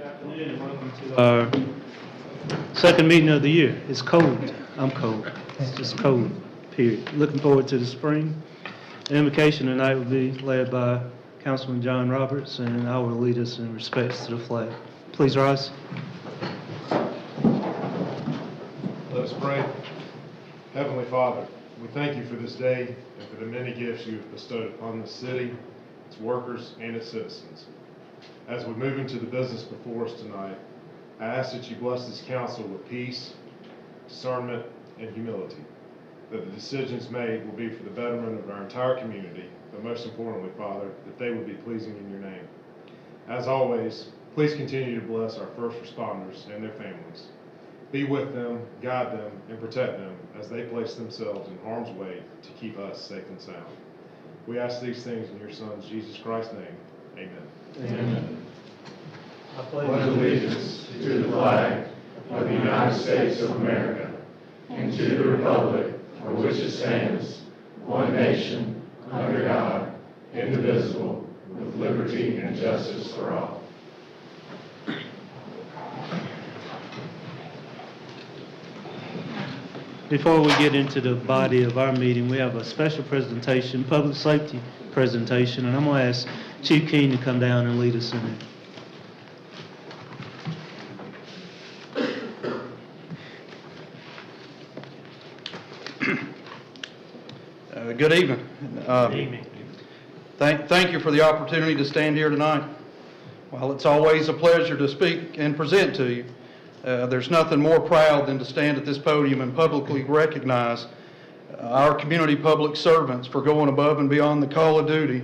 Good afternoon and welcome to our second meeting of the year. It's cold. I'm cold. It's just cold, period. Looking forward to the spring. The invocation tonight will be led by Councilman John Roberts, and I will lead us in respects to the flag. Please rise. Let us pray. Heavenly Father, we thank you for this day and for the many gifts you have bestowed upon this city, its workers, and its citizens. As we move into the business before us tonight, I ask that you bless this council with peace, discernment, and humility, that the decisions made will be for the betterment of our entire community, but most importantly, Father, that they will be pleasing in your name. As always, please continue to bless our first responders and their families. Be with them, guide them, and protect them as they place themselves in harm's way to keep us safe and sound. We ask these things in your Son, Jesus Christ's name. Amen. Amen. I pledge allegiance to the flag of the United States of America and to the republic for which it stands, one nation, under God, indivisible, with liberty and justice for all. Before we get into the body of our meeting, we have a special presentation, public safety presentation, and I'm going to ask Chief King to come down and lead us in it. Good evening. Good evening. Thank you for the opportunity to stand here tonight. While it's always a pleasure to speak and present to you, there's nothing more proud than to stand at this podium and publicly recognize our community public servants for going above and beyond the call of duty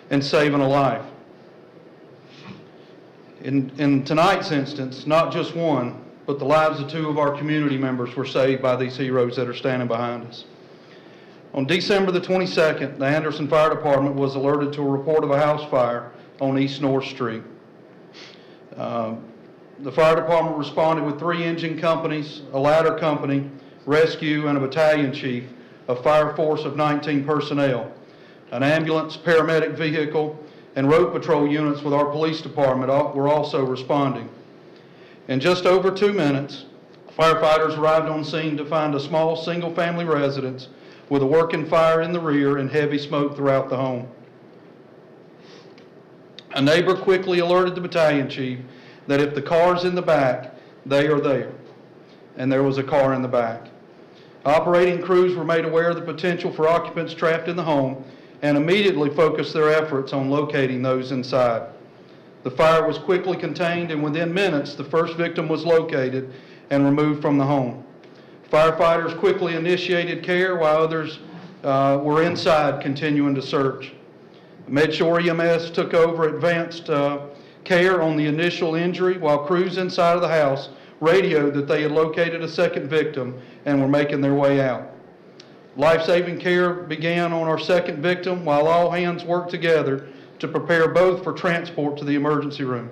and saving a life. In tonight's instance, not just one, but the lives of two of our community members were saved by these heroes that are standing behind us. On December the 22nd, the Anderson Fire Department was alerted to a report of a house fire on East North Street. The fire department responded with 3 engine companies, a ladder company, rescue, and a battalion chief, a fire force of 19 personnel. An ambulance, paramedic vehicle, and road patrol units with our police department were also responding. In just over 2 minutes, firefighters arrived on scene to find a small single-family residence with a working fire in the rear and heavy smoke throughout the home. A neighbor quickly alerted the battalion chief that if the car's in the back, they are there. And there was a car in the back. Operating crews were made aware of the potential for occupants trapped in the home and immediately focused their efforts on locating those inside. The fire was quickly contained, and within minutes, the first victim was located and removed from the home. Firefighters quickly initiated care while others were inside continuing to search. MedShore EMS took over advanced care on the initial injury, while crews inside of the house radioed that they had located a second victim and were making their way out. Life-saving care began on our second victim while all hands worked together to prepare both for transport to the emergency room.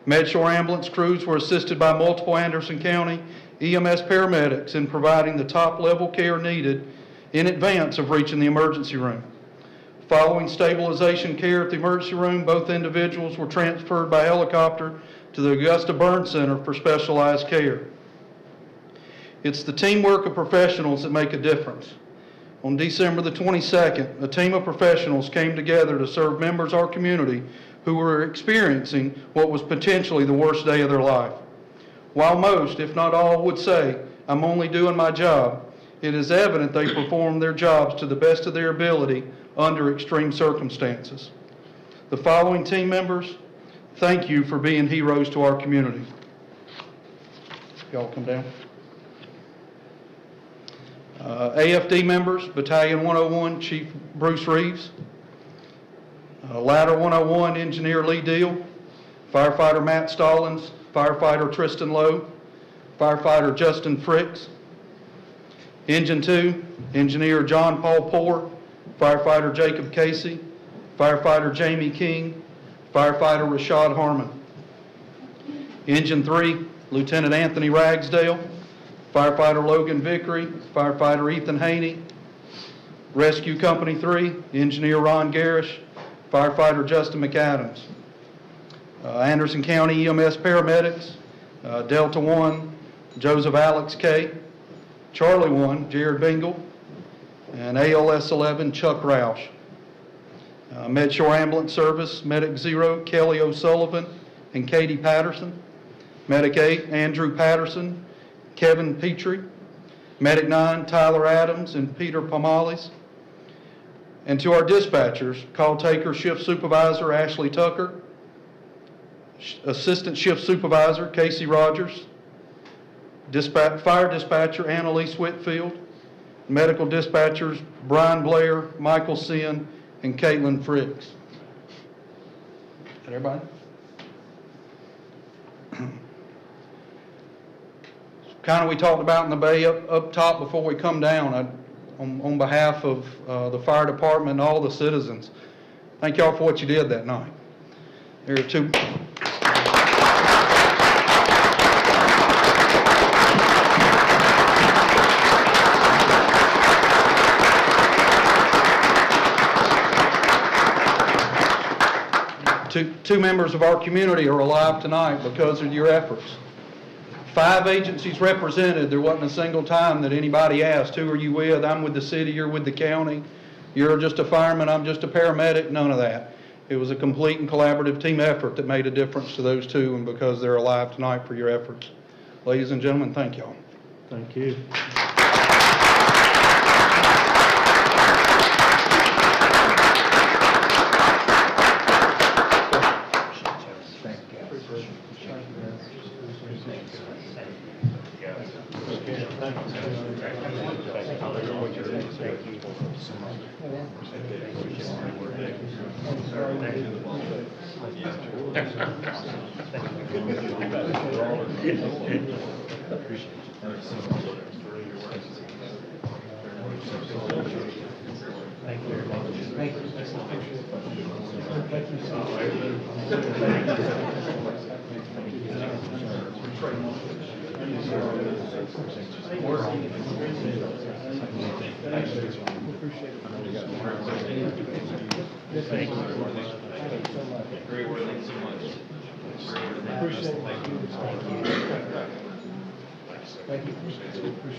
MedShore ambulance crews were assisted by multiple Anderson County EMS paramedics in providing the top-level care needed in advance of reaching the emergency room. Following stabilization care at the emergency room, both individuals were transferred by helicopter to the Augusta Burn Center for specialized care. It's the teamwork of professionals that make a difference. On December the 22nd, a team of professionals came together to serve members of our community who were experiencing what was potentially the worst day of their life. While most, if not all, would say, "I'm only doing my job," it is evident they performed their jobs to the best of their ability under extreme circumstances. The following team members, thank you for being heroes to our community. Y'all come down. AFD members, Battalion 101, Chief Bruce Reeves. Ladder 101, Engineer Lee Deal. Firefighter Matt Stallings. Firefighter Tristan Lowe. Firefighter Justin Fricks. Engine 2, Engineer John Paul Poore. Firefighter Jacob Casey. Firefighter Jamie King. Firefighter Rashad Harmon. Engine 3, Lieutenant Anthony Ragsdale. Firefighter Logan Vickery. Firefighter Ethan Haney. Rescue Company 3, Engineer Ron Garish. Firefighter Justin McAdams. Anderson County EMS paramedics, Delta 1, Joseph Alex K., Charlie 1, Jared Bingle, and ALS 11, Chuck Roush. MedShore Ambulance Service, Medic 0, Kelly O'Sullivan and Katie Patterson. Medic 8, Andrew Patterson, Kevin Petrie. Medic 9, Tyler Adams and Peter Pomales. And to our dispatchers, call taker Shift Supervisor Ashley Tucker, Assistant Shift Supervisor Casey Rogers, Fire Dispatcher Annalise Whitfield, Medical Dispatchers Brian Blair, Michael Sin, and Caitlin Fricks. Got everybody? Kind of we talked about in the bay up top before we come down. On behalf of the fire department and all the citizens, thank y'all for what you did that night. There are two. Two members of our community are alive tonight because of your efforts. 5 agencies represented. There wasn't a single time that anybody asked, who are you with? I'm with the city, you're with the county. You're just a fireman, I'm just a paramedic. None of that. It was a complete and collaborative team effort that made a difference to those two, and because they're alive tonight for your efforts. Ladies and gentlemen, thank y'all. Thank you.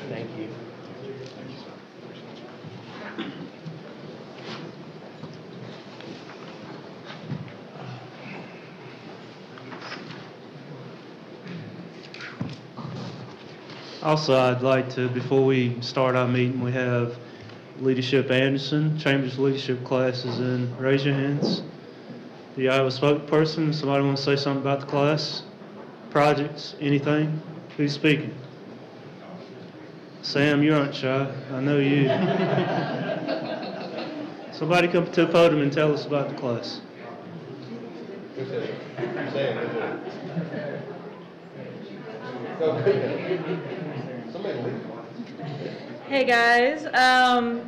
Thank you. Also, I'd like to, before we start our meeting, we have Leadership Anderson, Chambers Leadership classes in. Raise your hands. Do you have a spokesperson? Somebody want to say something about the class? Projects? Anything? Who's speaking? Sam, you aren't shy. I know you. Somebody come to the podium and tell us about the class. Hey guys,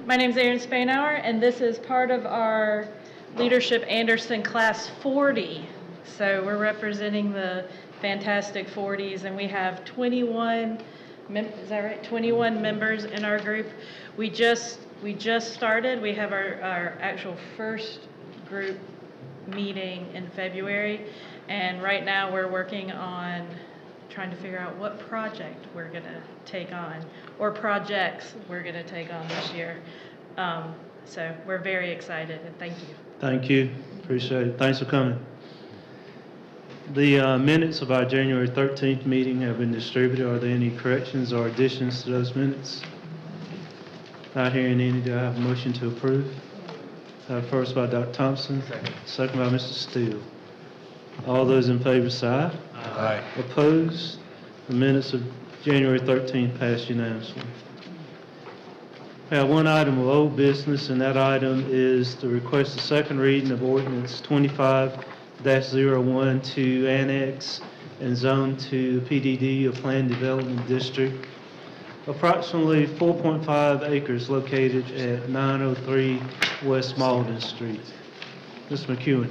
my name is Erin Spanauer, and this is part of our Leadership Anderson Class 40. So we're representing the fantastic 40s, and we have 21. Is that right? 21 members in our group. We just started. We have our actual first group meeting in February, and right now we're working on trying to figure out what project we're going to take on, or projects we're going to take on this year. So we're very excited, and thank you. Thank you. Appreciate it. Thanks for coming. The minutes of our January 13th meeting have been distributed. Are there any corrections or additions to those minutes? Not hearing any, do I have a motion to approve? First by Dr. Thompson, second by Mr. Steele. All those in favor say aye. Aye. Opposed? The minutes of January 13th passed unanimously. We have one item of old business, and that item is to request a second reading of ordinance 25-01 to annex and zone to PDD, a planned development district, approximately 4.5 acres located at 903 West Malden Street. Mr. McEwen.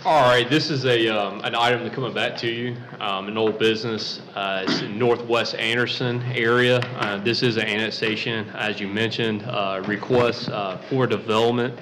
All right, this is an item that's coming back to you, an old business. It's in Northwest Anderson area. This is an annexation, as you mentioned, request for development.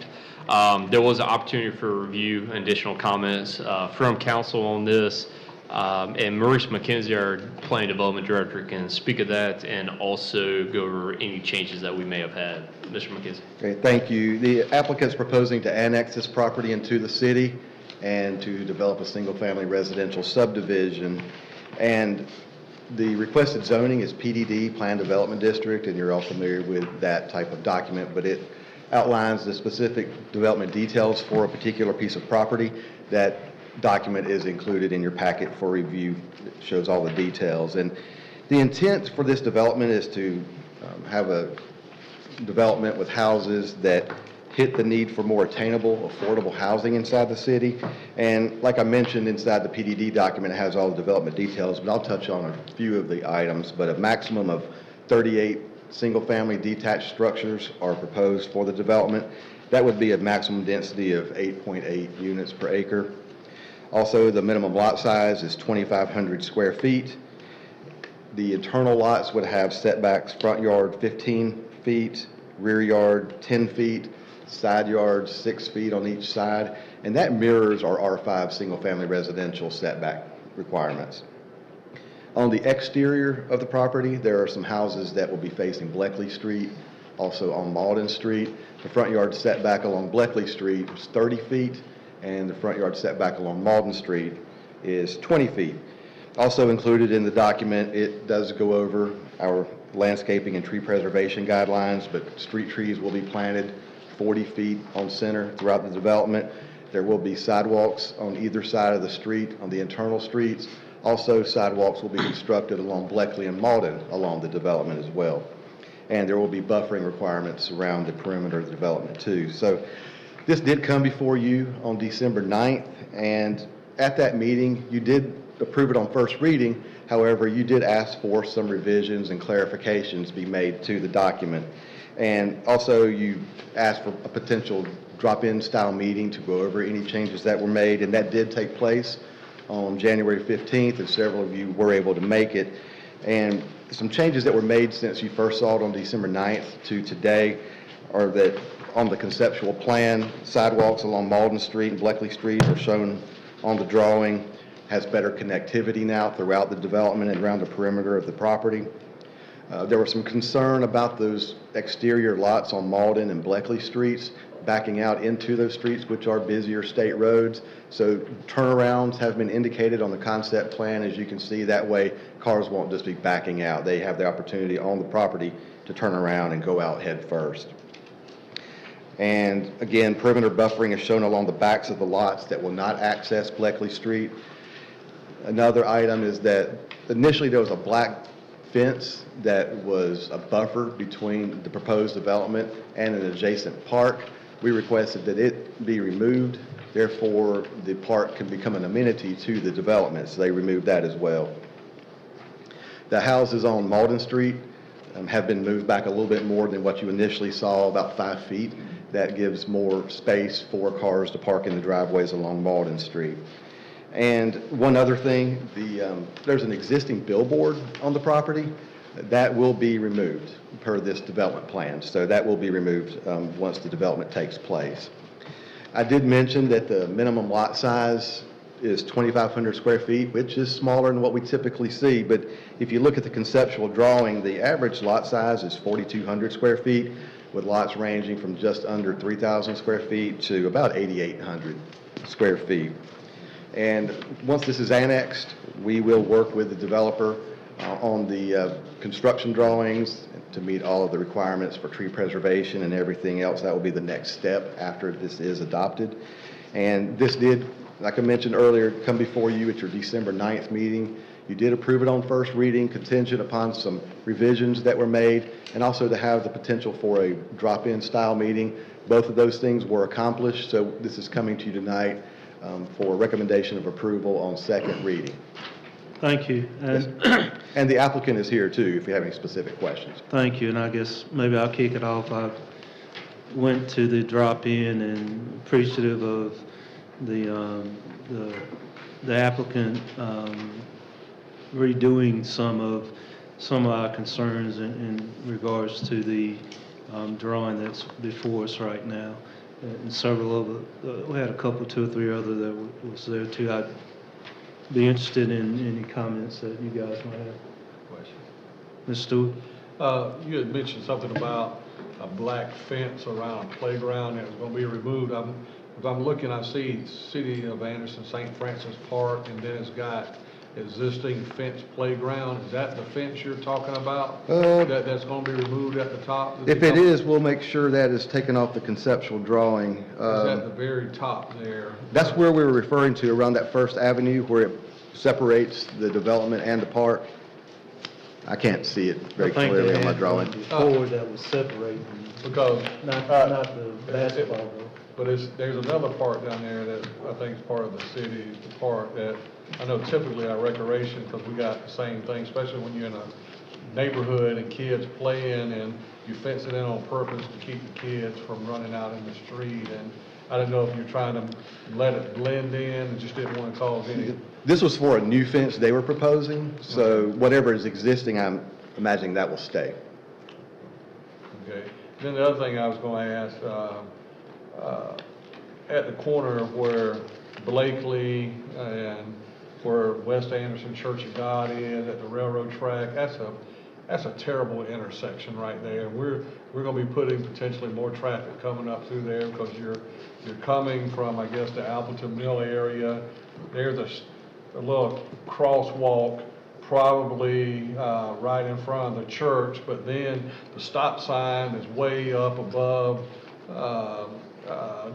There was an opportunity for review and additional comments from council on this. And Maurice McKenzie, our Planning Development Director, can speak of that and also go over any changes that we may have had. Mr. McKenzie. Great, thank you. The applicant's proposing to annex this property into the city and to develop a single-family residential subdivision. And the requested zoning is PDD, Planned Development District, and you're all familiar with that type of document, but it outlines the specific development details for a particular piece of property. That document is included in your packet for review. It shows all the details. And the intent for this development is to have a development with houses that hit the need for more attainable, affordable housing inside the city. And like I mentioned, inside the PDD document, it has all the development details, but I'll touch on a few of the items. But a maximum of 38 single-family detached structures are proposed for the development. That would be a maximum density of 8.8 units per acre. Also, the minimum lot size is 2,500 square feet. The internal lots would have setbacks, front yard 15 feet, rear yard 10 feet, side yard 6 feet on each side, and that mirrors our R5 single-family residential setback requirements. On the exterior of the property, there are some houses that will be facing Bleckley Street, also on Malden Street. The front yard setback along Bleckley Street is 30 feet, and the front yard setback along Malden Street is 20 feet. Also included in the document, it does go over our landscaping and tree preservation guidelines, but street trees will be planted 40 feet on center throughout the development. There will be sidewalks on either side of the street, on the internal streets. Also, sidewalks will be constructed along Bleckley and Malden along the development as well. And there will be buffering requirements around the perimeter of the development too. So this did come before you on December 9th, and at that meeting, you did approve it on first reading. However, you did ask for some revisions and clarifications be made to the document. And also, you asked for a potential drop-in style meeting to go over any changes that were made, and that did take place on January 15th, and several of you were able to make it. And some changes that were made since you first saw it on December 9th to today are that on the conceptual plan, sidewalks along Malden Street and Bleckley Street are shown on the drawing, has better connectivity now throughout the development and around the perimeter of the property. There was some concern about those exterior lots on Malden and Bleckley Streets backing out into those streets, which are busier state roads. So turnarounds have been indicated on the concept plan. As you can see, that way cars won't just be backing out. They have the opportunity on the property to turn around and go out head first. And again, perimeter buffering is shown along the backs of the lots that will not access Bleckley Street. Another item is that initially there was a black fence that was a buffer between the proposed development and an adjacent park. We requested that it be removed. Therefore, the park can become an amenity to the development, so they removed that as well. The houses on Malden Street have been moved back a little bit more than what you initially saw, about 5 feet. That gives more space for cars to park in the driveways along Malden Street. And one other thing, there's an existing billboard on the property that will be removed per this development plan. So that will be removed once the development takes place. I did mention that the minimum lot size is 2,500 square feet, which is smaller than what we typically see. But if you look at the conceptual drawing, the average lot size is 4,200 square feet, with lots ranging from just under 3,000 square feet to about 8,800 square feet. And once this is annexed, we will work with the developer on the construction drawings to meet all of the requirements for tree preservation and everything else. That will be the next step after this is adopted. And this did, like I mentioned earlier, come before you at your December 9th meeting. You did approve it on first reading, contingent upon some revisions that were made, and also to have the potential for a drop-in style meeting. Both of those things were accomplished, so this is coming to you tonight for recommendation of approval on second reading. Thank you. And the applicant is here too, if you have any specific questions. Thank you, and I guess maybe I'll kick it off. I went to the drop-in and appreciative of the applicant redoing some of our concerns in regards to the drawing that's before us right now. and several of we had a couple, 2 or 3 other that was there too. I'd be interested in any comments that you guys might have. Ms. Stewart? You had mentioned something about a black fence around a playground that was gonna be removed. If I'm looking, I see City of Anderson, St. Francis Park, and then it's got existing fence playground. Is that the fence you're talking about? That's gonna be removed at the top? If it is, we'll make sure that is taken off the conceptual drawing. Is at the very top there? That's where we were referring to, around that First Avenue where it separates the development and the park. I can't see it very clearly on my drawing. Board that was separating, Because, not the basketball though. but there's another part down there that I think is part of the city, the park, that I know typically our recreation, because we got the same thing, especially when you're in a neighborhood and kids playing and you fence it in on purpose to keep the kids from running out in the street. And I don't know if you're trying to let it blend in and just didn't want to cause any. This was for a new fence they were proposing, so whatever is existing, I'm imagining that will stay. Okay. Then the other thing I was going to ask, at the corner of where Blakely and where West Anderson Church of God is at the railroad track, that's a terrible intersection right there. We're going to be putting potentially more traffic coming up through there because you're coming from, I guess, the Appleton Mill area. There's a little crosswalk probably right in front of the church, but then the stop sign is way up above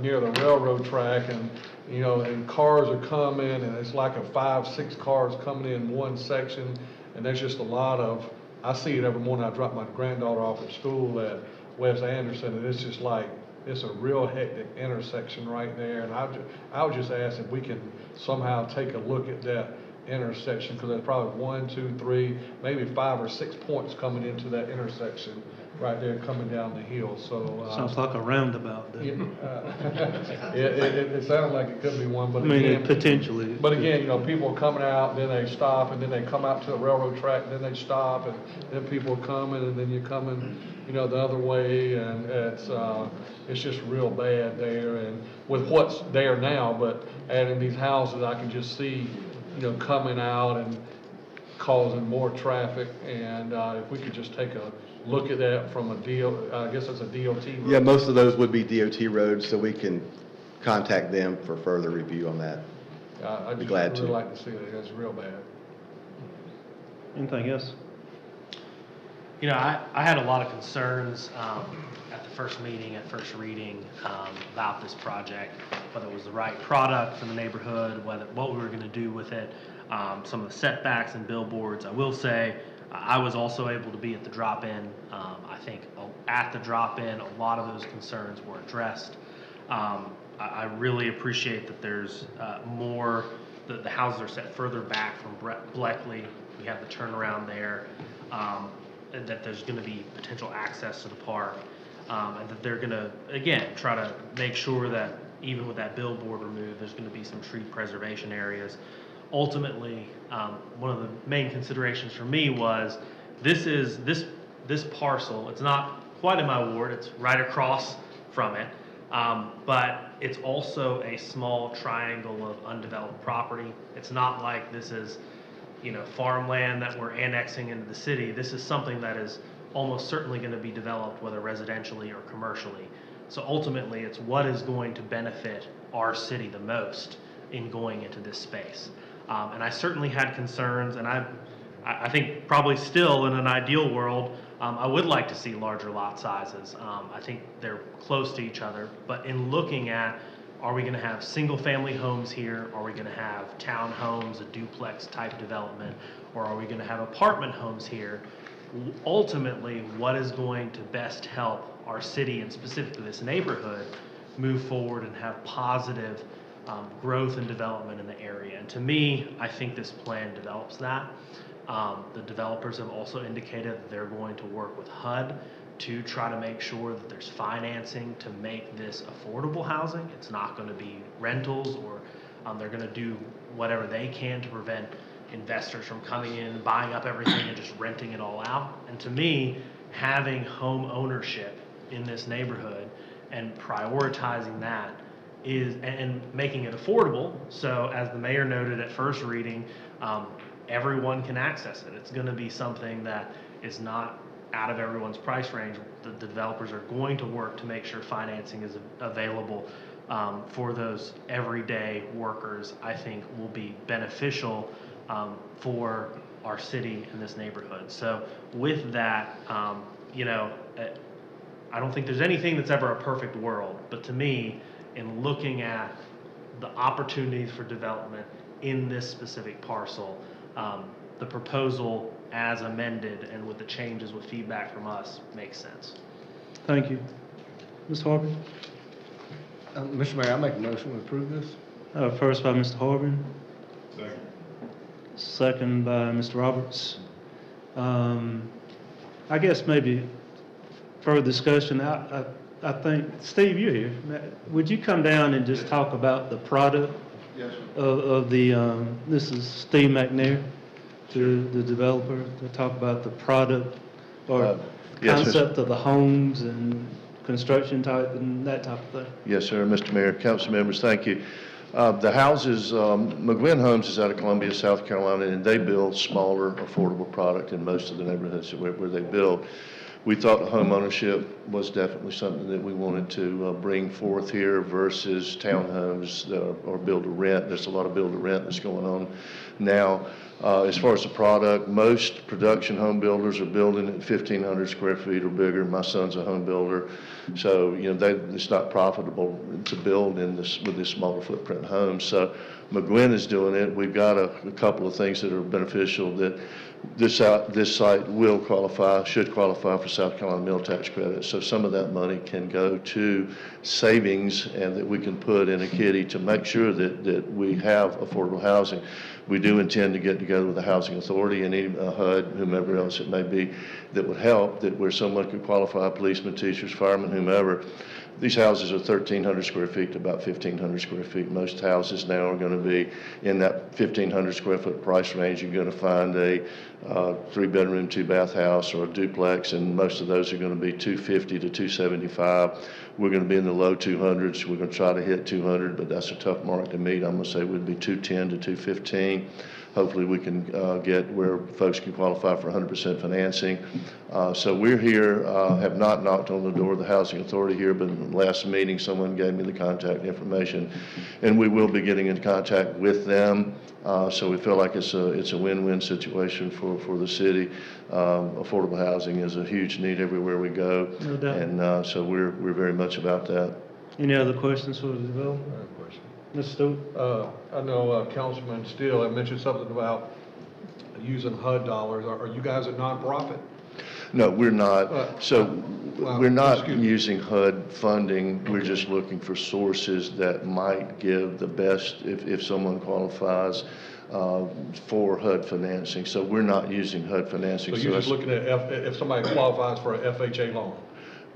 near the railroad track, and and cars are coming, and it's like a 5, 6 cars coming in one section, and there's just a lot of. I see it every morning. I drop my granddaughter off at school at West Anderson, and it's just like it's a real hectic intersection right there. And I would just ask if we can somehow take a look at that intersection, because there's probably 1, 2, 3, maybe 5 or 6 points coming into that intersection right there coming down the hill. So Sounds like a roundabout there. it sounds like it could be one, but I mean, again, potentially. but again, people are coming out, then they stop, and then they come out to the railroad track, and then they stop, and then people are coming, and then you're coming, the other way, and it's just real bad there. And with what's there now, but adding these houses, I can just see, coming out and causing more traffic. And if we could just take a look at that from a I guess it's a DOT road. Yeah, most of those would be DOT roads, so we can contact them for further review on that. I'd Be glad really to. like to see that. It's real bad. Anything else? I had a lot of concerns at the first meeting, at first reading, about this project, whether it was the right product for the neighborhood, what we were going to do with it, some of the setbacks and billboards. I will say I was also able to be at the drop-in. I think at the drop-in, a lot of those concerns were addressed. I really appreciate that there's more, the houses are set further back from Bleckley. We have the turnaround there. And that there's going to be potential access to the park, and that they're going to, again, try to make sure that even with that billboard removed, there's going to be some tree preservation areas. Ultimately, one of the main considerations for me was this parcel. It's not quite in my ward. It's right across from it, but it's also a small triangle of undeveloped property. It's not like this is farmland that we're annexing into the city. This is something that is almost certainly going to be developed, whether residentially or commercially. So ultimately, it's what is going to benefit our city the most in going into this space. And I certainly had concerns, and I think probably still in an ideal world, I would like to see larger lot sizes. I think they're close to each other, but in looking at, are we going to have single-family homes here? Are we going to have townhomes, a duplex-type development? Or are we going to have apartment homes here? Ultimately, what is going to best help our city, and specifically this neighborhood, move forward and have positive growth and development in the area? And to me, I think this plan develops that. The developers have also indicated that they're going to work with HUD to try to make sure that there's financing to make this affordable housing. It's not going to be rentals, or they're going to do whatever they can to prevent investors from coming in, buying up everything and just renting it all out. And to me, having home ownership in this neighborhood and prioritizing that and making it affordable. So as the mayor noted at first reading, everyone can access it. It's going to be something that is not out of everyone's price range. The developers are going to work to make sure financing is available for those everyday workers. I think will be beneficial for our city and this neighborhood. So with that, you know, I don't think there's anything that's ever a perfect world, but to me, in looking at the opportunities for development in this specific parcel, the proposal as amended and with the changes with feedback from us makes sense. Thank you. Ms. Harvey? Mr. Mayor, I make a motion to approve this. First by Mr. Harvey, Second. second by Mr. Roberts. I guess maybe further discussion. I think, Steve, you're here. Would you come down and just talk about the product? Yes, Of the, this is Steve McNair, the developer, to talk about the product or yes, Mr. concept of the homes and construction type and that type of thing. Yes, sir, Mr. Mayor, council members, thank you. The houses, McGuinn Homes is out of Columbia, South Carolina, and they build smaller, affordable product in most of the neighborhoods where they build. We thought home ownership was definitely something that we wanted to bring forth here versus townhomes or build to rent. There's a lot of build to rent that's going on now. As far as the product, most production home builders are building at 1,500 square feet or bigger. My son's a home builder, so you know it's not profitable to build in this with this smaller footprint homes. So McGuinn is doing it. We've got a couple of things that are beneficial that this site will qualify, should qualify for South Carolina meal tax credit. So some of that money can go to savings and that we can put in a kitty to make sure that we have affordable housing. We do intend to get together with the Housing Authority and any HUD, whomever else it may be, that would help, that where someone could qualify, policemen, teachers, firemen, whomever. These houses are 1,300 square feet to about 1,500 square feet. Most houses now are going to be in that 1,500 square foot price range. You're going to find a 3-bedroom, 2-bath house or a duplex, and most of those are going to be 250 to 275. We're going to be in the low 200s. We're going to try to hit 200, but that's a tough mark to meet. I'm going to say we'd be 210 to 215. Hopefully we can get where folks can qualify for 100% financing. So we're here, have not knocked on the door of the Housing Authority here, but in the last meeting someone gave me the contact information, and we will be getting in contact with them. So we feel like it's a win-win situation for the city. Affordable housing is a huge need everywhere we go. No doubt. And so we're very much about that. Any other questions for the developer? Mr. Stewart? I know Councilman Steele had mentioned something about using HUD dollars. Are you guys a nonprofit? No, we're not. So we're not excuse me. using HUD funding. We're just looking for sources that might give the best if someone qualifies for HUD financing. So we're not using HUD financing. So you're just looking at if somebody qualifies for a FHA loan?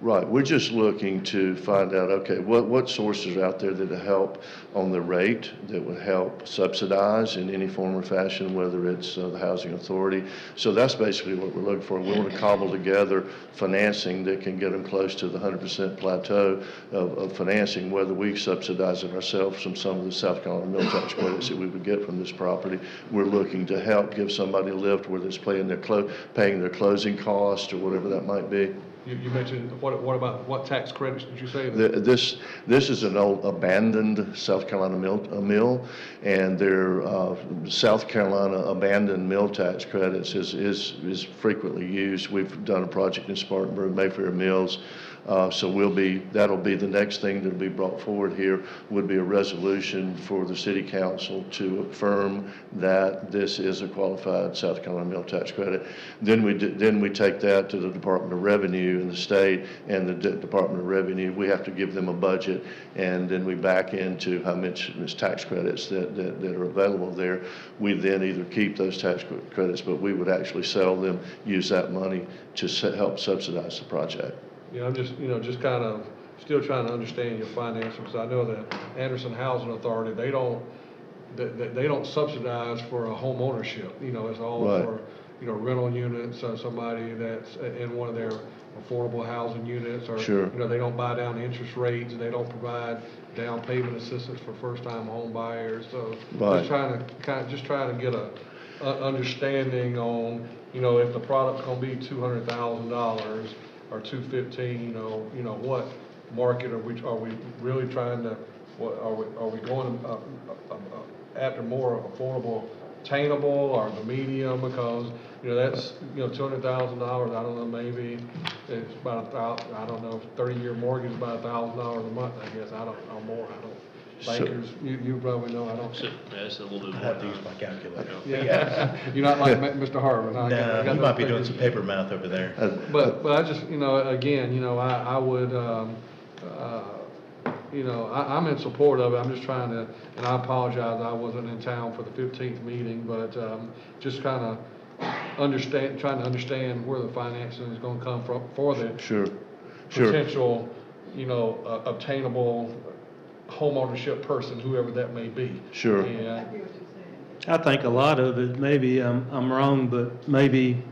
Right. We're just looking to find out, okay, what sources are out there that will help on the rate, that would help subsidize in any form or fashion, whether it's the Housing Authority. So that's basically what we're looking for. We want to cobble together financing that can get them close to the 100% plateau of financing, whether we subsidize it ourselves from some of the South Carolina meal tax credits that we would get from this property. We're looking to help give somebody a lift, whether it's paying their closing costs or whatever that might be. You mentioned, what about, what tax credits did you say? This is an old abandoned South Carolina mill, and their South Carolina abandoned mill tax credits is frequently used. We've done a project in Spartanburg, Mayfair Mills. So that'll be the next thing that'll be brought forward here, would be a resolution for the city council to affirm that this is a qualified South Carolina meal tax credit. Then we take that to the Department of Revenue in the state, and the Department of Revenue, we have to give them a budget, and then we back into how much tax credits that are available there. We then either keep those tax credits, but we would actually sell them, use that money to help subsidize the project. Yeah, I'm just kind of still trying to understand your finances, because I know that Anderson Housing Authority, they don't subsidize for a home ownership. It's all Right. for, rental units, somebody that's in one of their affordable housing units, or, Sure. they don't buy down interest rates, and they don't provide down payment assistance for first-time home buyers. So Right. just trying to get a understanding on, if the product's gonna be $200,000 or $215,000, what market are we really trying to, what, are we going after more affordable, attainable, or the medium? Because, that's, $200,000, I don't know, maybe it's about I don't know, 30-year mortgage is about $1,000 a month, I guess, I don't know more, I don't. So- Bankers, you probably know, I don't. So, that's a little bit I more. have to use my calculator. Yeah, you're not like Mr. Harvard, huh? No, you might be doing some paper math over there. But I just, again, I would, I'm in support of it. I'm just trying to, and I apologize, I wasn't in town for the 15th meeting, but just kind of trying to understand where the financing is going to come from for the Sure. potential, obtainable homeownership person, whoever that may be. Sure. And I think a lot of it, maybe I'm wrong, but maybe,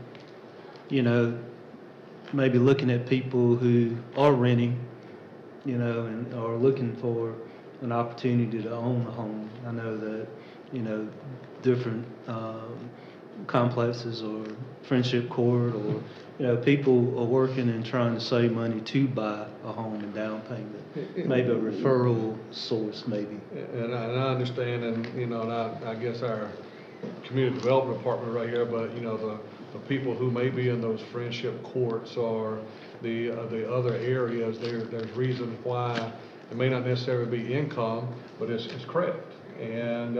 maybe looking at people who are renting, and are looking for an opportunity to own a home. I know that, different complexes or Friendship Court, or, people are working and trying to save money to buy a home and down payment. Maybe a referral source, maybe. And I understand, and, and I guess our community development department right here, but, the people who may be in those friendship courts or the other areas, there's reason why it may not necessarily be income, but it's credit. And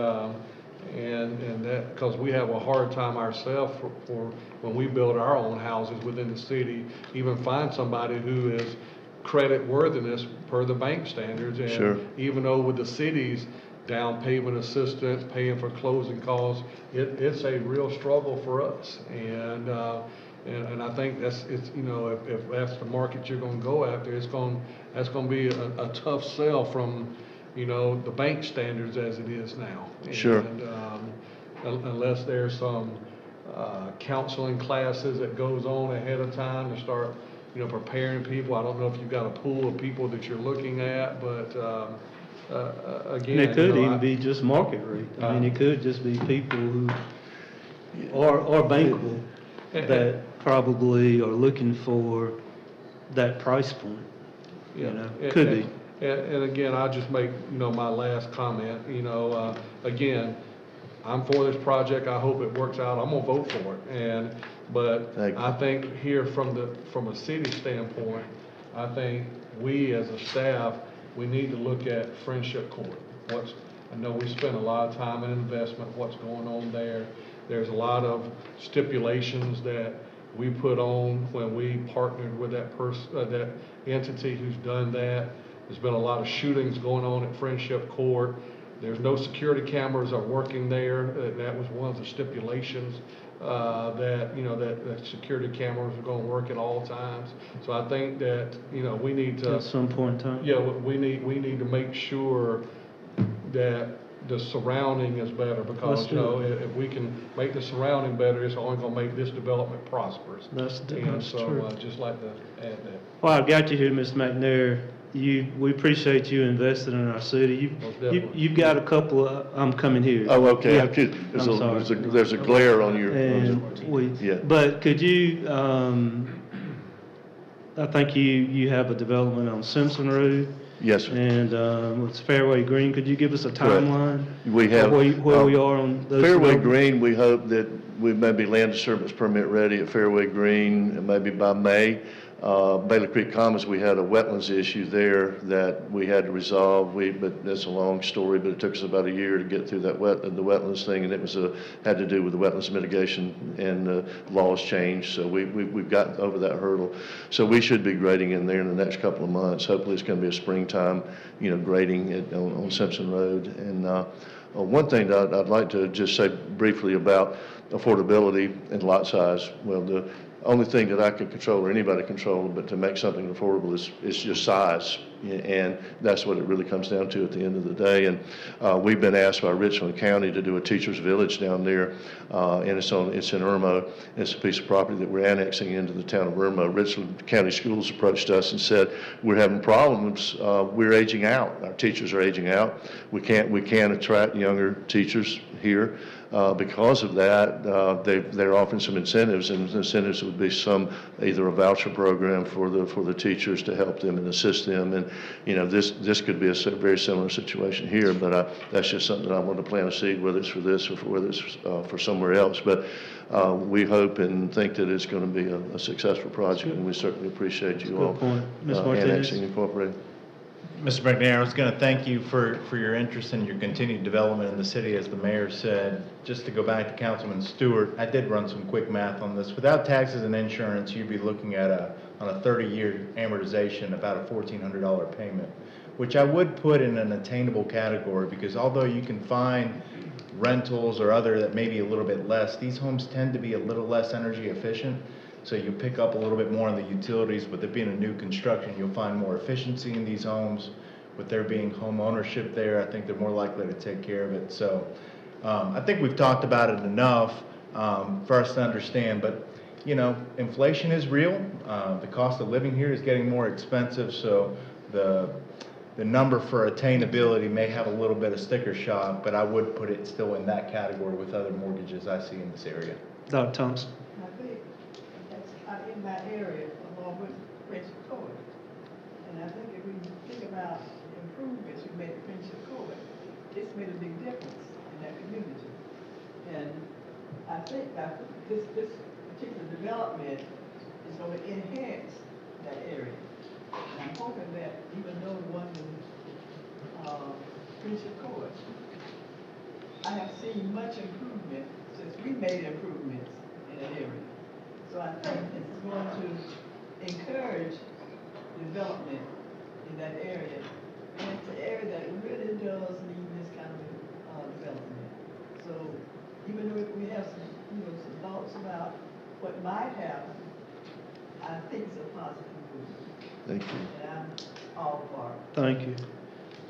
that, because we have a hard time ourselves for when we build our own houses within the city, even find somebody who is credit worthiness per the bank standards. And Sure. even though with the city's down payment assistance, paying for closing costs, it's a real struggle for us. And I think if that's the market you're going to go after, that's going to be a tough sell from, the bank standards as it is now. Sure. And unless there's some counseling classes that goes on ahead of time to start, preparing people. I don't know if you've got a pool of people that you're looking at, but again, And it could even be just market rate. I mean, it could just be people who are bankable that probably are looking for that price point, could be. And again, I'll just make, my last comment, again, I'm for this project. I hope it works out. I'm gonna vote for it. But Thank you. I think here from a city standpoint, I think we as a staff, we need to look at Friendship Court. I know we spend a lot of time and investment, what's going on there. There's a lot of stipulations that we put on when we partnered with that that entity who's done that. There's been a lot of shootings going on at Friendship Court. There's no security cameras are working there. That was one of the stipulations, that security cameras are going to work at all times. So I think that, we need to. At some point in time. Yeah, we need to make sure that the surrounding is better, because, Let's do it. if we can make the surrounding better, it's only going to make this development prosperous. That's And so true. I'd just like to add that. Well, I've got you here, Mr. McNair. We appreciate you investing in our city. Most definitely. You've got a couple I'm coming here. Oh, okay. Yeah, I'm sorry. There's a glare on your. And Yeah. but could you, I think you have a development on Simpson Road Yes, sir. and, it's Fairway Green. Could you give us a timeline? We have. of Where we are on those? Fairway developments? Green, we hope that we may be land disturbance permit ready at Fairway Green, and maybe by May. Bailey Creek Commons, we had a wetlands issue there that we had to resolve. But that's a long story, but it took us about a year to get through that the wetlands thing, and it was had to do with the wetlands mitigation, and laws changed. So we've gotten over that hurdle. So we should be grading in there in the next couple of months. Hopefully it's going to be a springtime, grading on Simpson Road. And one thing that I'd like to just say briefly about affordability and lot size. Well, the only thing that I can control or anybody control, but to make something affordable is just size. And that's what it really comes down to at the end of the day. And we've been asked by Richland County to do a teacher's village down there, and it's in Irmo. It's a piece of property that we're annexing into the town of Irmo. Richland County Schools approached us and said, we're having problems. We're aging out. Our teachers are aging out. We can't attract younger teachers here. Because of that, they're offering some incentives, and the incentives would be either a voucher program for the teachers to help them and assist them. And this could be a very similar situation here, but that's just something I want to plant a seed, whether it's for this or whether it's for somewhere else. But we hope and think that it's going to be a successful project, and we certainly appreciate you all annexing Incorporated. Mr. McNair, I was going to thank you for your interest and your continued development in the city, as the mayor said. Just to go back to Councilman Stewart, I did run some quick math on this. Without taxes and insurance, you'd be looking at on a 30-year amortization, about a $1,400 payment, which I would put in an attainable category, because although you can find rentals or other that may be a little bit less, these homes tend to be a little less energy efficient. So you pick up a little bit more on the utilities. With it being a new construction, you'll find more efficiency in these homes. With there being home ownership there, I think they're more likely to take care of it. So I think we've talked about it enough for us to understand. But, inflation is real. The cost of living here is getting more expensive. So the number for attainability may have a little bit of sticker shock, but I would put it still in that category with other mortgages I see in this area. Dr. Thompson. I think that's in that area along with Friendship Court. And I think if we think about the improvements we made at Friendship Court, it's made a big difference in that community. And I think that this particular development is going to enhance that area. And I'm hoping that even though the one in Friendship Court, I have seen much improvement since we made improvements in that area. So I think this is going to encourage development in that area. And it's an area that really does need this kind of development. So even though we have some thoughts about what might happen, I think it's a positive move. Thank you. And I'm all for it. Thank you.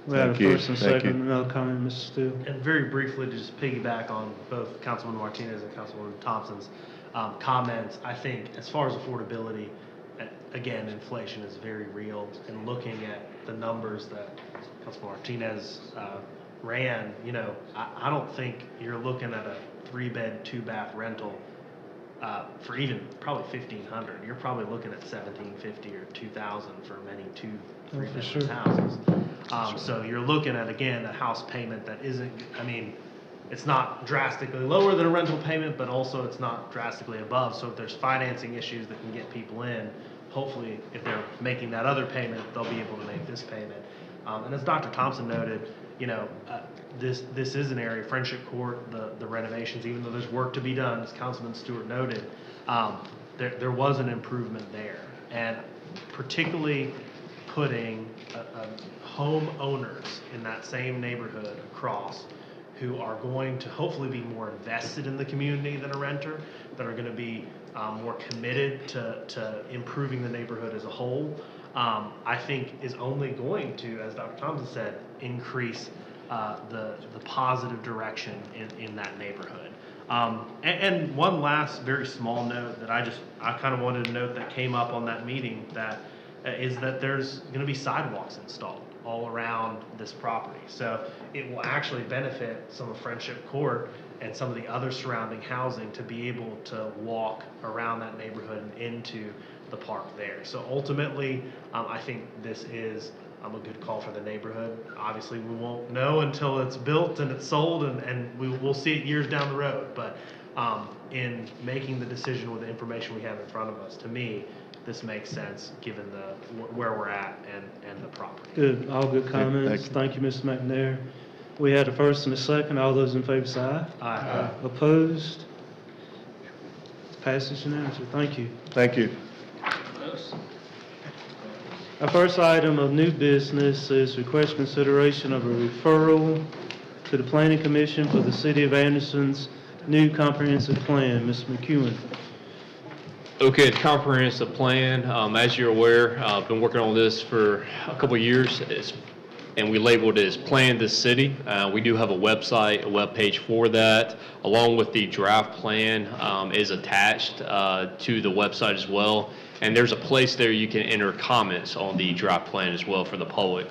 We have a first and second. Another comment, Mr. Steele. And very briefly, to just piggyback on both Councilman Martinez and Councilwoman Thompson's comments, I think as far as affordability, again, inflation is very real. And looking at the numbers that Councilman Martinez ran, I don't think you're looking at a 3-bed, 2-bath rental for even probably $1,500. You're probably looking at $1,750 or $2,000 for many 2-3 bedroom houses. So you're looking at, again, a house payment that isn't, it's not drastically lower than a rental payment, but also it's not drastically above. So if there's financing issues that can get people in, hopefully if they're making that other payment, they'll be able to make this payment. And as Dr. Thompson noted, this is an area, Friendship Court, the renovations, even though there's work to be done, as Councilman Stewart noted, there was an improvement there. And particularly putting homeowners in that same neighborhood across who are going to hopefully be more invested in the community than a renter, that are going to be more committed to improving the neighborhood as a whole, I think is only going to, as Dr. Thompson said, increase the positive direction in that neighborhood. And one last very small note that I kind of wanted to note that came up on that meeting, that is that there's going to be sidewalks installed all around this property. So it will actually benefit some of Friendship Court and some of the other surrounding housing to be able to walk around that neighborhood and into the park there. So ultimately, I think this is a good call for the neighborhood. Obviously, we won't know until it's built and it's sold, and we'll see it years down the road. But in making the decision with the information we have in front of us, to me, this makes sense given where we're at and the property. Good. All good comments. Thank you, Mr. McNair. We had a first and a second. All those in favor say aye. Aye. Opposed? Passes unanimously. Thank you. Thank you. Our first item of new business is request consideration of a referral to the Planning Commission for the City of Anderson's new comprehensive plan. Ms. McEwen. Okay, the comprehensive plan, as you're aware, I've been working on this for a couple of years, and we labeled it as Plan This City. We do have a website, a web page for that, along with the draft plan is attached to the website as well. And there's a place there you can enter comments on the draft plan as well for the public.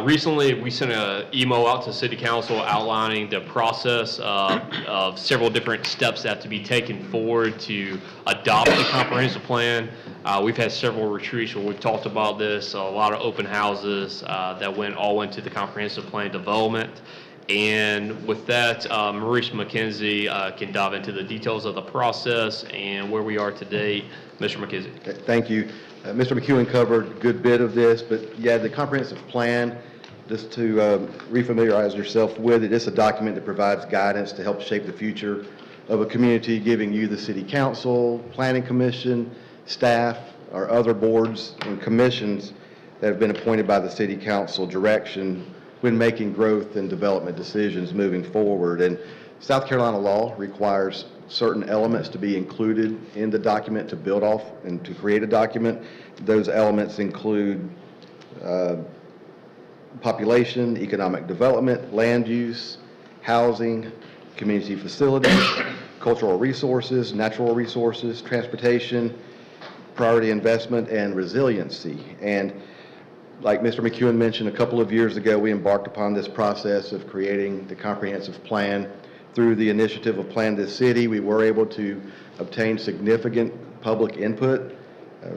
Recently, we sent an email out to City Council outlining the process of several different steps that have to be taken forward to adopt the comprehensive plan. We've had several retreats where we've talked about this, a lot of open houses that all went to the comprehensive plan development. And with that, Maurice McKenzie can dive into the details of the process and where we are today. Mr. McKenzie. Okay, thank you. Mr. McEwen covered a good bit of this, but yeah, the comprehensive plan, just to refamiliarize yourself with it, it's a document that provides guidance to help shape the future of a community, giving you, the City Council, Planning Commission, staff, or other boards and commissions that have been appointed by the City Council direction when making growth and development decisions moving forward. And South Carolina law requires certain elements to be included in the document to build off and to create a document. Those elements include population, economic development, land use, housing, community facilities, cultural resources, natural resources, transportation, priority investment, and resiliency. And like Mr. McEwen mentioned, a couple of years ago, we embarked upon this process of creating the comprehensive plan. Through the initiative of Plan This City, we were able to obtain significant public input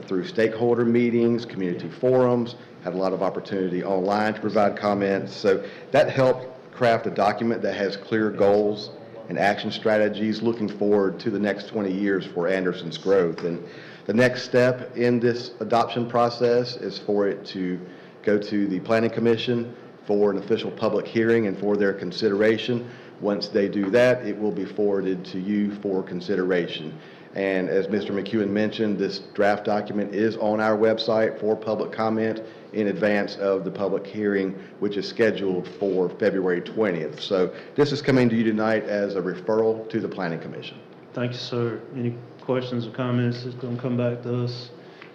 through stakeholder meetings, community forums, had a lot of opportunity online to provide comments. So that helped craft a document that has clear goals and action strategies looking forward to the next 20 years for Anderson's growth. And the next step in this adoption process is for it to go to the Planning Commission for an official public hearing and for their consideration. Once they do that, it will be forwarded to you for consideration. And as Mr. McEwen mentioned, this draft document is on our website for public comment in advance of the public hearing, which is scheduled for February 20th. So this is coming to you tonight as a referral to the Planning Commission. Thank you, sir. Any questions or comments? It's going to come back to us.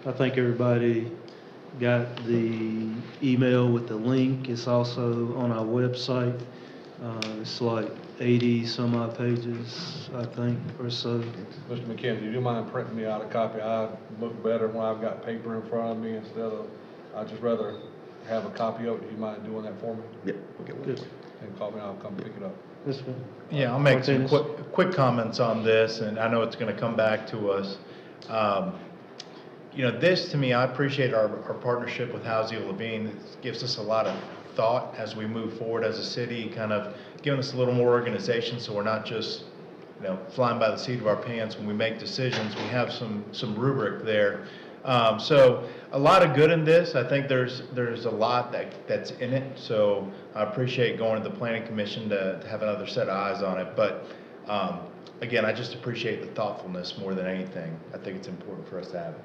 I think everybody got the email with the link. It's also on our website. It's like 80 some odd pages, I think, or so. Mr. McKenzie, do you mind printing me out a copy? I look better when I've got paper in front of me instead of, I'd just rather have a copy of it. Do you mind doing that for me? Yep, we'll get one. Good. And call me, I'll come pick it up. This one. Yeah, I'll make some Martinez. quick comments on this, and I know it's going to come back to us. You know, this to me, I appreciate our partnership with Housing Levine. It gives us a lot of thought as we move forward as a city, kind of giving us a little more organization, so we're not just, you know, flying by the seat of our pants when we make decisions. We have some rubric there. So a lot of good in this. I think there's a lot that's in it. So I appreciate going to the Planning Commission to have another set of eyes on it. But again, I just appreciate the thoughtfulness more than anything. I think it's important for us to have it.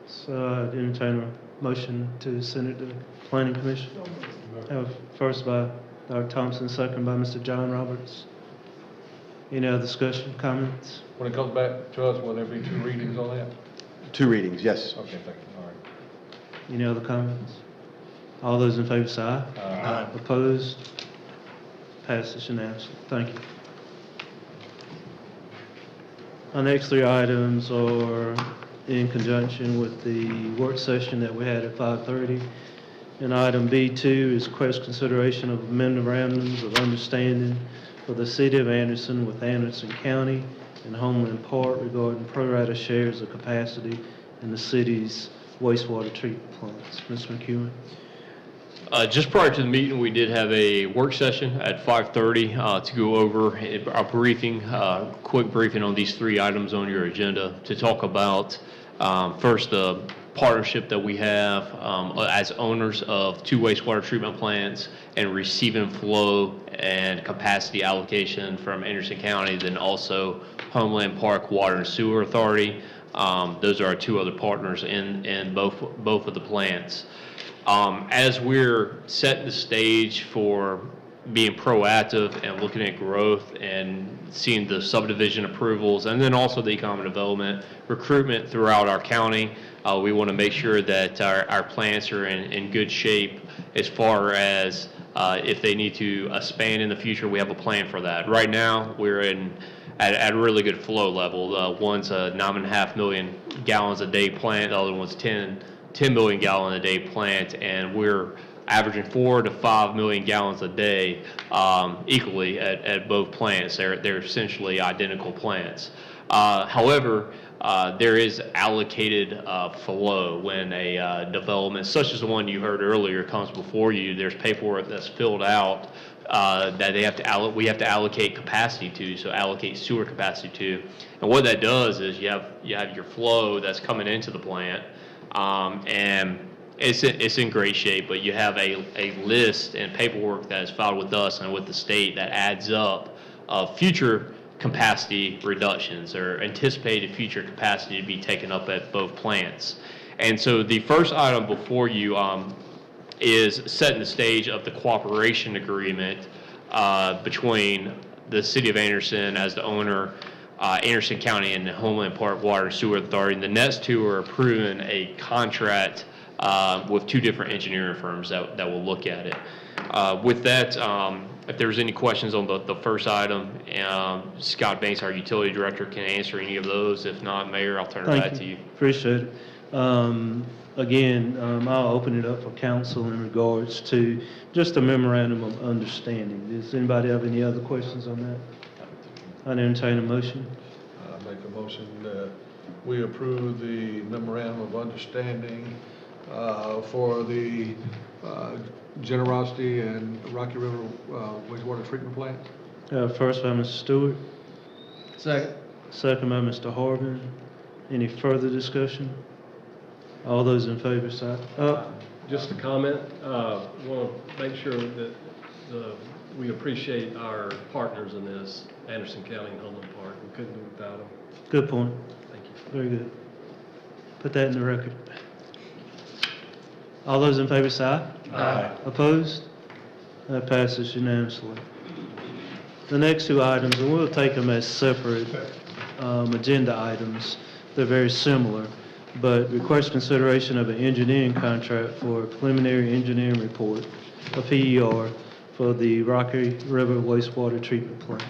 So I entertain a motion to send it to the Planning Commission. First by Dr. Thompson, second by Mr. John Roberts. Any other discussion, comments? When it comes back to us, will there be 2 readings on that? 2 readings, yes. Okay, thank you. All right. Any other comments? All those in favor say aye. Aye. Opposed? Passes unanimously. Thank you. Our next 3 items are in conjunction with the work session that we had at 5:30. And item B2 is request consideration of memorandums of understanding for the City of Anderson with Anderson County and Homeland Park regarding pro rata shares of capacity in the city's wastewater treatment plants. Mr. McEwen. Just prior to the meeting, we did have a work session at 5:30 to go over a briefing, quick briefing on these 3 items on your agenda to talk about first the partnership that we have as owners of 2 wastewater treatment plants and receiving flow and capacity allocation from Anderson County, then also Homeland Park Water and Sewer Authority. Those are our 2 other partners in both of the plants. As we're setting the stage for being proactive and looking at growth and seeing the subdivision approvals, and then also the economic development recruitment throughout our county. We want to make sure that our plants are in good shape as far as if they need to expand in the future. We have a plan for that. Right now, we're at a really good flow level. One's a 9.5 million gallons a day plant, the other one's 10 million gallon a day plant, and we're averaging 4 to 5 million gallons a day equally at both plants. They're essentially identical plants. However, there is allocated flow when a development, such as the one you heard earlier, comes before you. There's paperwork that's filled out that we have to allocate capacity to, so allocate sewer capacity to. And what that does is you have your flow that's coming into the plant, and it's in great shape, but you have a list and paperwork that is filed with us and with the state that adds up of future capacity reductions or anticipated future capacity to be taken up at both plants. And so the first item before you is setting the stage of the cooperation agreement between the City of Anderson as the owner, Anderson County, and the Homeland Park Water and Sewer Authority. And the next two are approving a contract with two different engineering firms that will look at it. With that, if there's any questions on the first item, Scott Banks, our utility director, can answer any of those. If not, Mayor, I'll turn it back to you. Appreciate it. Again, I'll open it up for council in regards to just a memorandum of understanding. Does anybody have any other questions on that? I'd entertain a motion. I make a motion that we approve the memorandum of understanding for the Generosity and Rocky River wastewater treatment plant. First by Mr. Stewart, Second. second by Mr. Harvin. Any further discussion? All those in favor, say aye. Just a comment, want to make sure that we appreciate our partners in this, Anderson County and Homeland Park. We couldn't do it without them. Good point. Thank you. Very good. Put that in the record. All those in favor say aye. Aye. Opposed? That passes unanimously. The next two items, and we'll take them as separate agenda items. They're very similar, but request consideration of an engineering contract for a preliminary engineering report, a PER, for the Rocky River wastewater treatment plant.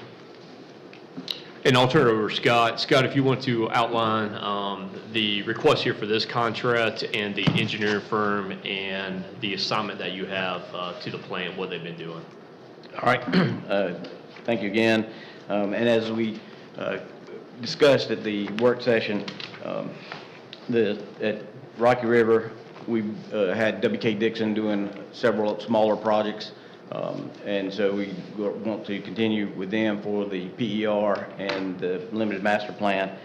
And I'll turn it over to Scott. Scott, if you want to outline the request here for this contract and the engineering firm and the assignment that you have to the plant, what they've been doing. All right. Thank you again. And as we discussed at the work session, at Rocky River, we had W.K. Dixon doing several smaller projects. And so we want to continue with them for the PER and the limited master plan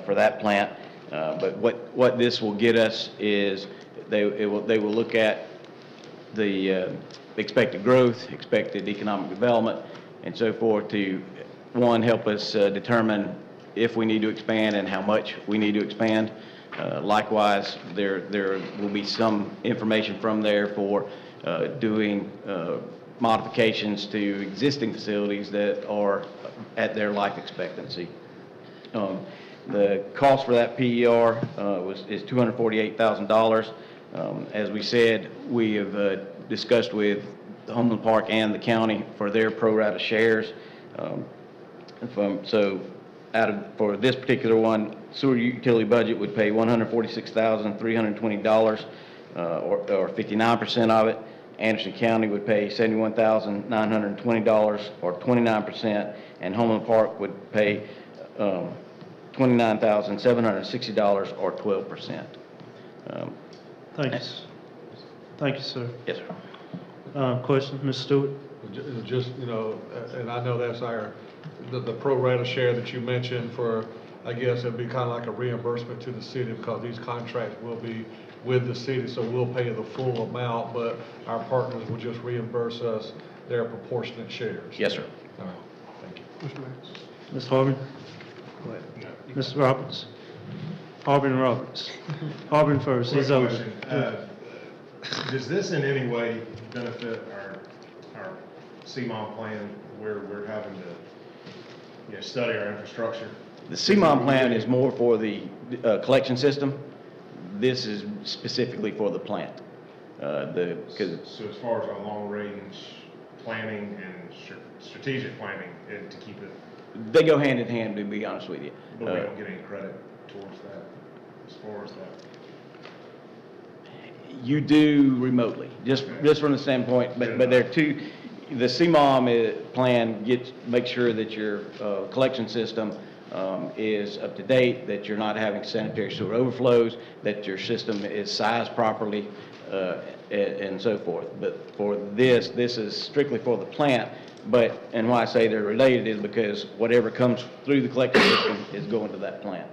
for that plant. But what this will get us is they will look at the expected growth, expected economic development, and so forth to, one, help us determine if we need to expand and how much we need to expand. Likewise, there will be some information from there for doing modifications to existing facilities that are at their life expectancy. The cost for that PER is $248,000. As we said, we have discussed with the Homeland Park and the county for their pro rata shares. For this particular one, sewer utility budget would pay $146,320, or 59% of it. Anderson County would pay $71,920, or 29%, and Homeland Park would pay $29,760, or 12%. Thank you. Thank you, sir. Yes, sir. Question, Mr. Stewart? Just, and I know that's the pro rata share that you mentioned for, I guess it'd be kind of like a reimbursement to the city because these contracts will be with the city, so we'll pay the full amount, but our partners will just reimburse us their proportionate shares. Yes, sir. All right, thank you. Ms. Harvin? Mr. Roberts? Harvin Roberts. Harvin first, he's over. Does this in any way benefit our CMOM plan where we're having to, study our infrastructure? The CMOM plan is more for the collection system. This is specifically for the plant. So as far as our long-range planning and strategic planning, and to keep it, They go hand in hand, to be honest with you. but we don't get any credit towards that, as far as that. You do remotely, just from the standpoint, but there are two, the CMOM plan makes sure that your collection system is up to date, that you're not having sanitary sewer overflows, that your system is sized properly, and so forth. But for this is strictly for the plant, and why I say they're related is because whatever comes through the collection system is going to that plant.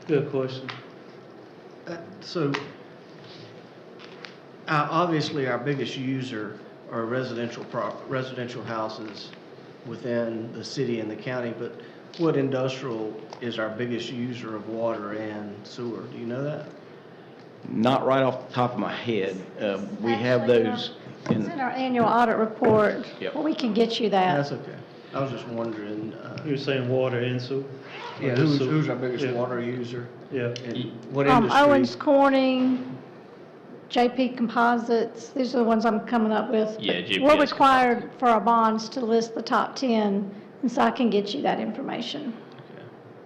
Good question. So, obviously, our biggest user are residential houses within the city and the county, but what industrial is our biggest user of water and sewer? Do you know that? Not right off the top of my head. We have those It's in our annual audit report. Yep. Well, we can get you that. That's okay. I was just wondering, You were saying water and sewer? yeah, who's our biggest water user? Yeah. And what industry? Owens Corning, JP Composites, these are the ones I'm coming up with. Yeah, JP We're is required for our bonds to list the top 10, and so I can get you that information.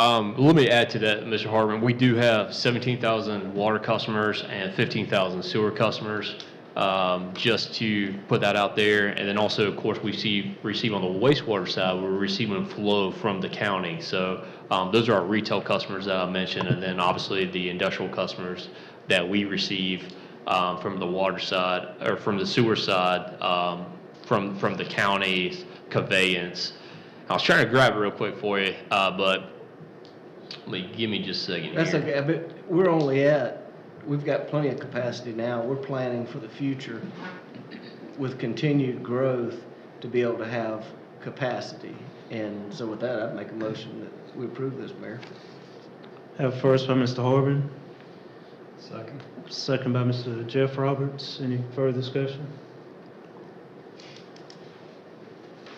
Let me add to that, Mr. Hartman. We do have 17,000 water customers and 15,000 sewer customers, just to put that out there. And then also, of course, we receive on the wastewater side, we're receiving flow from the county. So those are our retail customers that I mentioned, and then obviously the industrial customers that we receive from the water side, or from the sewer side, from the county's conveyance. I was trying to grab it real quick for you, but give me just a second here. That's okay, but we've got plenty of capacity now. We're planning for the future with continued growth to be able to have capacity. And so with that, I'd make a motion that we approve this, Mayor. Have first by Mr. Hartman, Second. second by Mr. Jeff Roberts. Any further discussion?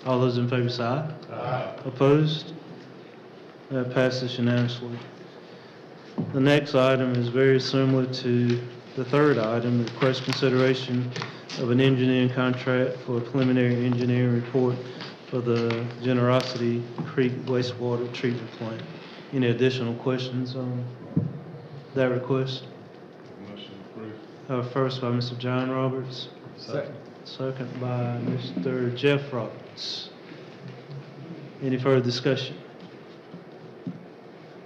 All those in favor say aye. Aye. Opposed? That passes unanimously. The next item is very similar to the third item, request consideration of an engineering contract for a preliminary engineering report for the Generosity Creek wastewater treatment plant. Any additional questions on that request? Motion approved. First by Mr. John Roberts, Second. second by Mr. Jeff Roberts. Any further discussion?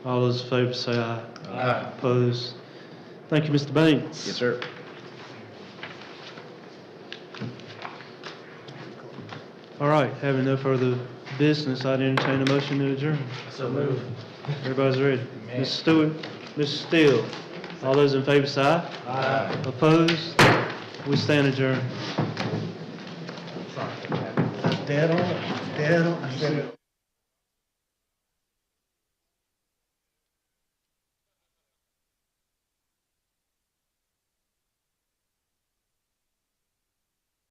All those in favor say aye. Aye. Opposed? Thank you, Mr. Banks. Yes, sir. All right, having no further business, I'd entertain a motion to adjourn. So move. Everybody's ready. Ms. Stewart, Mr. Steele, all those in favor say aye. Aye. Opposed? We stand adjourned. Dead on.